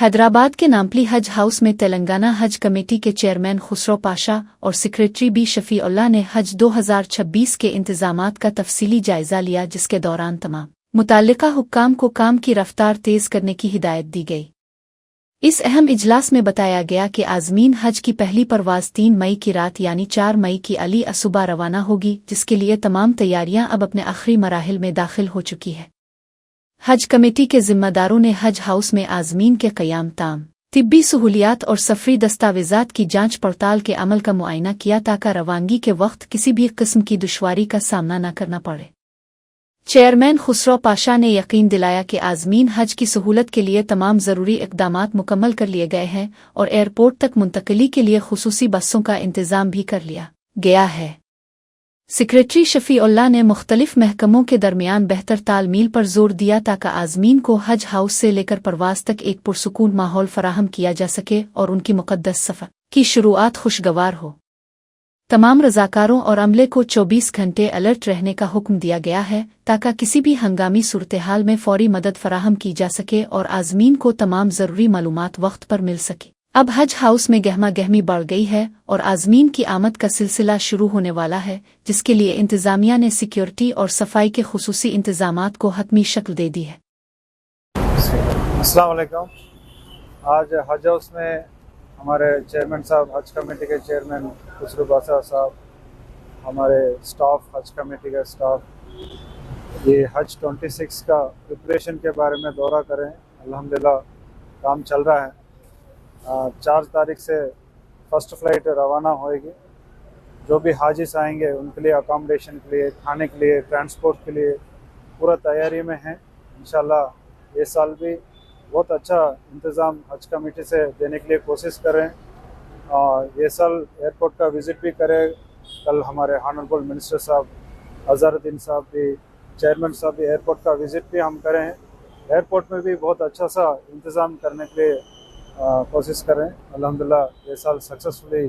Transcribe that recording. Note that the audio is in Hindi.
हैदराबाद के नाम्पली हज हाउस में तेलंगाना हज कमेटी के चेयरमैन खुसरो पाशा और सेक्रेटरी बी शफीउल्लाह ने हज 2026 के इंतजामात का तफसीली जायजा लिया, जिसके दौरान तमाम मुताल्लिका हुक्काम को काम की रफ्तार तेज करने की हिदायत दी गई। इस अहम इजलास में बताया गया कि आज़मीन हज की पहली परवाज़ 3 मई की रात यानी 4 मई की अली असुबह रवाना होगी, जिसके लिए तमाम तैयारियां अब अपने आखिरी मराहिल में दाखिल हो चुकी है। हज कमेटी के जिम्मेदारों ने हज हाउस में आज़मीन के क़याम ताम तिब्बी सहूलियात और सफरी दस्तावेज़ात की जांच पड़ताल के अमल का मुआयना किया ताकि रवानगी के वक्त किसी भी किस्म की दुश्वारी का सामना न करना पड़े। चेयरमैन खुसरो पाशा ने यकीन दिलाया कि आज़मीन हज की सहूलत के लिए तमाम ज़रूरी इक़दामात मुकम्मल कर लिए गए हैं और एयरपोर्ट तक मुंतकिली के लिए खुसूसी बसों का इंतज़ाम भी कर लिया गया है। सेक्रेटरी शफीउल्लाह ने मुख्तलिफ महकमों के दरमियान बेहतर तालमील पर जोर दिया ताकि आज़मीन को हज हाउस से लेकर परवाज़ तक एक पुरसुकून माहौल फराहम किया जा सके और उनकी मुक़द्दस सफ़र की शुरुआत खुशगवार हो। तमाम रज़ाकारों और अमले को 24 घंटे अलर्ट रहने का हुक्म दिया गया है ताकि किसी भी हंगामी सूरत-ए-हाल में फ़ौरी मदद फराहम की जा सके और आज़मीन को तमाम ज़रूरी मालूमात वक्त पर मिल सके। अब हज हाउस में गहमा गहमी बढ़ गई है और आज़मीन की आमद का सिलसिला शुरू होने वाला है, जिसके लिए इंतज़ामिया ने सिक्योरिटी और सफाई के खुसूसी इंतज़ामात को हतमी शक्ल दे दी है। अस्सलाम वालेकुम। आज हज हाउस में हमारे चेयरमैन साहब, हज कमेटी के चेयरमैन खुसरो पाशा साहब, हमारे स्टाफ, हज कमेटी का स्टाफ, ये हज 26 का प्रिपरेशन के बारे में दौरा करें। अल्हम्दुलिल्लाह काम चल रहा है। 4 तारीख से फ़र्स्ट फ़्लाइट रवाना होएगी। जो भी हाजिस आएंगे उनके लिए अकोमोडेशन के लिए, खाने के लिए, ट्रांसपोर्ट के लिए पूरा तैयारी में है। इंशाल्लाह ये साल भी बहुत अच्छा इंतज़ाम हज कमेटी से देने के लिए कोशिश करें। ये साल एयरपोर्ट का विज़िट भी करें। कल हमारे ऑनरेबल मिनिस्टर साहब अज़हरुद्दीन साहब भी, चेयरमैन साहब भी एयरपोर्ट का विज़िट भी हम करें। एयरपोर्ट में भी बहुत अच्छा सा इंतज़ाम करने के लिए कोशिश करें। अल्हम्दुलिल्लाह ये साल सक्सेसफुली